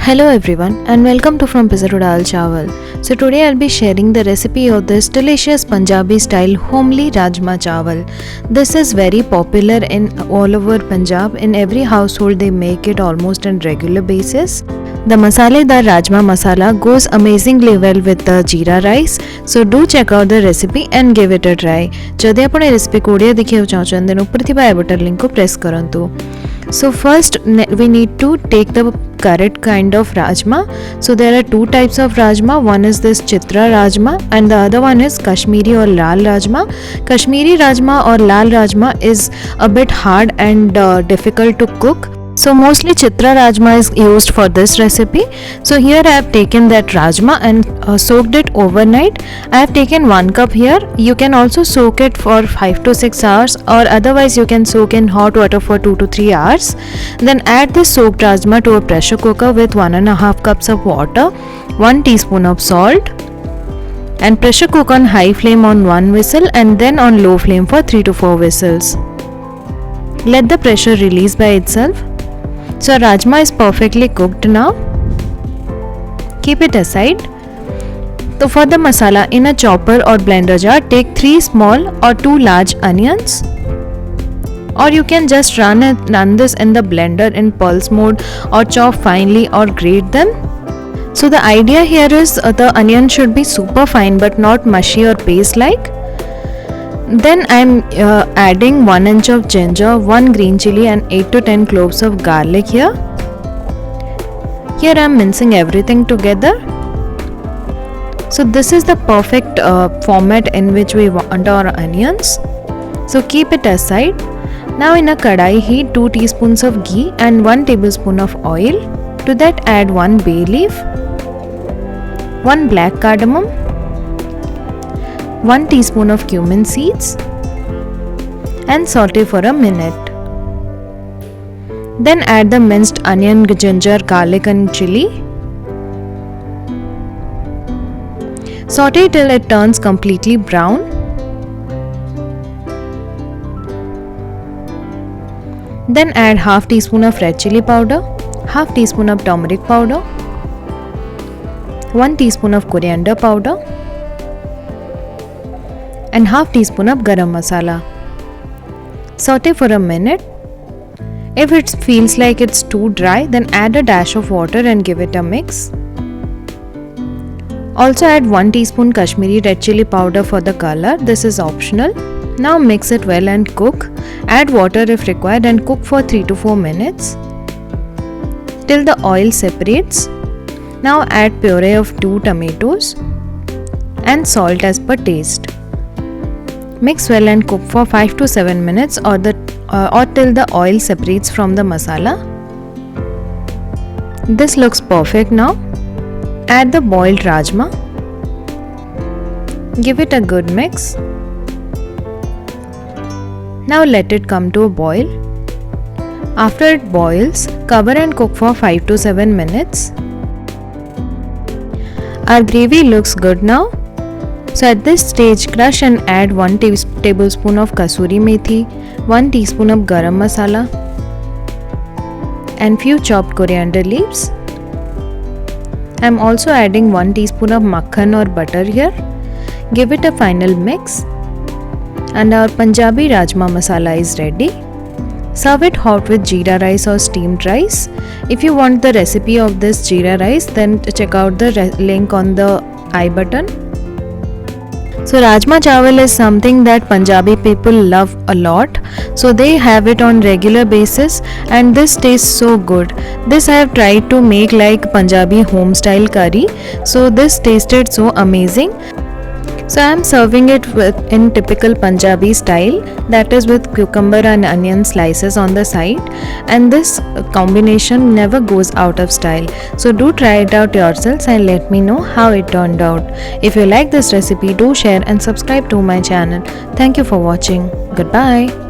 Hello everyone and welcome to From Pizza to Dal Chawal. So today I'll be sharing the recipe of this delicious Punjabi style homely Rajma Chawal. This is very popular in all over Punjab. In every household they make it almost on regular basis. The masaledar Rajma Masala goes amazingly well with the Jeera rice. So do check out the recipe and give it a try. जदि आपण ए recipe Kodia देखिया चाहछन then ऊपर थिबा आई button link को press करंतु. So first we need to take the correct kind of rajma. So there are two types of rajma. One is this Chitra Rajma and the other one is Kashmiri or Lal Rajma. Kashmiri Rajma or Lal Rajma is a bit hard and difficult to cook. So mostly Chitra Rajma is used for this recipe. So here I have taken that Rajma and soaked it overnight. I have taken 1 cup here. You can also soak it for 5 to 6 hours or otherwise you can soak in hot water for 2 to 3 hours. Then add this soaked Rajma to a pressure cooker with 1.5 cups of water, 1 teaspoon of salt and pressure cook on high flame on 1 whistle and then on low flame for 3 to 4 whistles. Let the pressure release by itself. So Rajma is perfectly cooked now. Keep it aside. So for the masala, in a chopper or blender jar, take 3 small or 2 large onions. Or you can just run this in the blender in pulse mode or chop finely or grate them. So the idea here is the onion should be super fine but not mushy or paste like. Then I am adding 1 inch of ginger, 1 green chilli and 8 to 10 cloves of garlic here. Here I am mincing everything together. So this is the perfect format in which we want our onions. So keep it aside. Now in a kadai heat 2 teaspoons of ghee and 1 tablespoon of oil. To that add 1 bay leaf, 1 black cardamom, 1 teaspoon of cumin seeds and saute for a minute. Then add the minced onion, ginger, garlic and chili. Saute till it turns completely brown. Then add half teaspoon of red chilli powder, half teaspoon of turmeric powder, 1 teaspoon of coriander powder and half teaspoon of garam masala. Saute for a minute. If it feels like it's too dry, then add a dash of water and give it a mix. Also add 1 teaspoon Kashmiri Red Chilli powder for the color. This is optional. Now mix it well and cook. Add water if required and cook for 3 to 4 minutes till the oil separates. Now add puree of 2 tomatoes and salt as per taste. Mix well and cook for 5 to 7 minutes or till the oil separates from the masala. This looks perfect now. Add the boiled rajma. Give it a good mix. Now let it come to a boil. After it boils, cover and cook for 5 to 7 minutes. Our gravy looks good now. So at this stage, crush and add 1 tablespoon of Kasoori Methi, 1 teaspoon of garam masala and few chopped coriander leaves. I am also adding 1 teaspoon of makhan or butter here. Give it a final mix and our Punjabi Rajma Masala is ready. Serve it hot with Jeera rice or steamed rice. If you want the recipe of this Jeera rice, then check out the link on the I button. So Rajma Chawal is something that Punjabi people love a lot. So they have it on regular basis and this tastes so good. This I have tried to make like Punjabi homestyle curry. So this tasted so amazing. So I am serving it in typical Punjabi style, that is with cucumber and onion slices on the side, and this combination never goes out of style. So do try it out yourselves and let me know how it turned out. If you like this recipe, do share and subscribe to my channel. Thank you for watching. Goodbye.